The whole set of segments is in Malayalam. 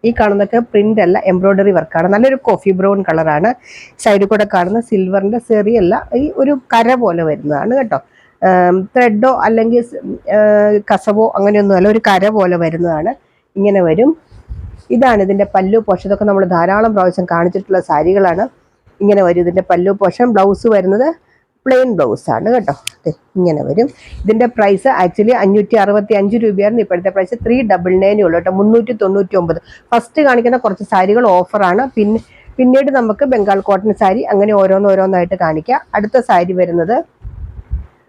ഈ കാണുന്നതൊക്കെ പ്രിന്റ് അല്ല, എംബ്രോയിഡറി വർക്കാണ്. നല്ലൊരു കോഫി ബ്രൗൺ കളറാണ്. സൈഡിൽ കൂടെ കാണുന്ന സിൽവറിന്റെ ചെറിയല്ല, ഈ ഒരു കര പോലെ വരുന്നതാണ് കേട്ടോ. ത്രെഡോ അല്ലെങ്കിൽ കസവോ അങ്ങനെയൊന്നുമല്ല, ഒരു കര പോലെ വരുന്നതാണ്. ഇങ്ങനെ വരും. ഇതാണ് ഇതിന്റെ പല്ലു പോർഷൻ. ഇതൊക്കെ നമ്മൾ ധാരാളം പ്രാവശ്യം കാണിച്ചിട്ടുള്ള സാരികളാണ്. ഇങ്ങനെ വരും ഇതിന്റെ പല്ലു പോർഷൻ. ബ്ലൗസ് വരുന്നത് പ്ലെയിൻ ബ്ലൗസ് ആണ് കേട്ടോ. ഇങ്ങനെ വരും. ഇതിന്റെ പ്രൈസ് ആക്ച്വലി 565 രൂപയാണ്. ഇപ്പോഴത്തെ പ്രൈസ് 399 ഉള്ളൂ കേട്ടോ, 399. ഫസ്റ്റ് കാണിക്കുന്ന കുറച്ച് സാരികൾ ഓഫറാണ്. പിന്നീട് നമുക്ക് ബംഗാൾ കോട്ടൺ സാരി അങ്ങനെ ഓരോന്നായിട്ട് കാണിക്കാം. അടുത്ത സാരി വരുന്നത്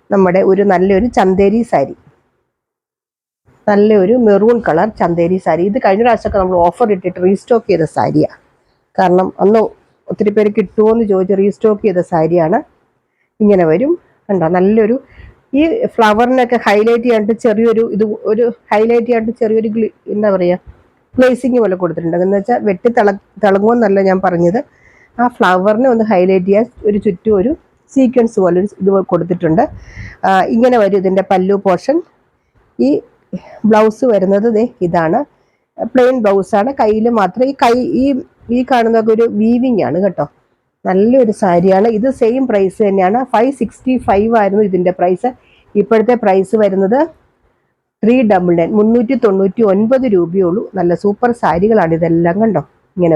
നമ്മുടെ നല്ലൊരു ചന്തേരി സാരി, നല്ലൊരു മെറൂൺ കളർ ചന്തേരി സാരി. ഇത് കഴിഞ്ഞ പ്രാവശ്യമൊക്കെ നമ്മൾ ഓഫർ ഇട്ടിട്ട് റീസ്റ്റോക്ക് ചെയ്ത സാരിയാണ്. കാരണം അന്ന് ഒത്തിരി പേര് കിട്ടുമോ എന്ന് ചോദിച്ച് റീസ്റ്റോക്ക് ചെയ്ത സാരിയാണ്. ഇങ്ങനെ വരും കണ്ടോ. നല്ലൊരു ഈ ഫ്ലവറിനൊക്കെ ഹൈലൈറ്റ് ചെയ്യാണ്ട് ചെറിയൊരു എന്താ പറയുക, ഗ്ലേസിങ് പോലെ കൊടുത്തിട്ടുണ്ട്. എന്ന് വെച്ചാൽ വെട്ടി തിളങ്ങുമെന്നല്ല ഞാൻ പറഞ്ഞത്, ആ ഫ്ലവറിനെ ഒന്ന് ഹൈലൈറ്റ് ചെയ്യാൻ ചുറ്റും ഒരു സീക്വൻസ് പോലെ ഇത് കൊടുത്തിട്ടുണ്ട്. ഇങ്ങനെ വരും ഇതിൻ്റെ പല്ലു പോർഷൻ. ഈ ബ്ലൗസ് വരുന്നത് ഇതാണ്, പ്ലെയിൻ ബ്ലൗസാണ്. കയ്യിൽ മാത്രം ഈ കാണുന്നതൊക്കെ ഒരു വീവിങ് ആണ് കേട്ടോ. നല്ലൊരു സാരിയാണ്. ഇത് സെയിം പ്രൈസ് തന്നെയാണ്. 565 ആയിരുന്നു ഇതിൻ്റെ പ്രൈസ്. ഇപ്പോഴത്തെ പ്രൈസ് വരുന്നത് 399 രൂപയുള്ളൂ. നല്ല സൂപ്പർ സാരികളാണ് ഇതെല്ലാം കണ്ടോ. ഇങ്ങനെ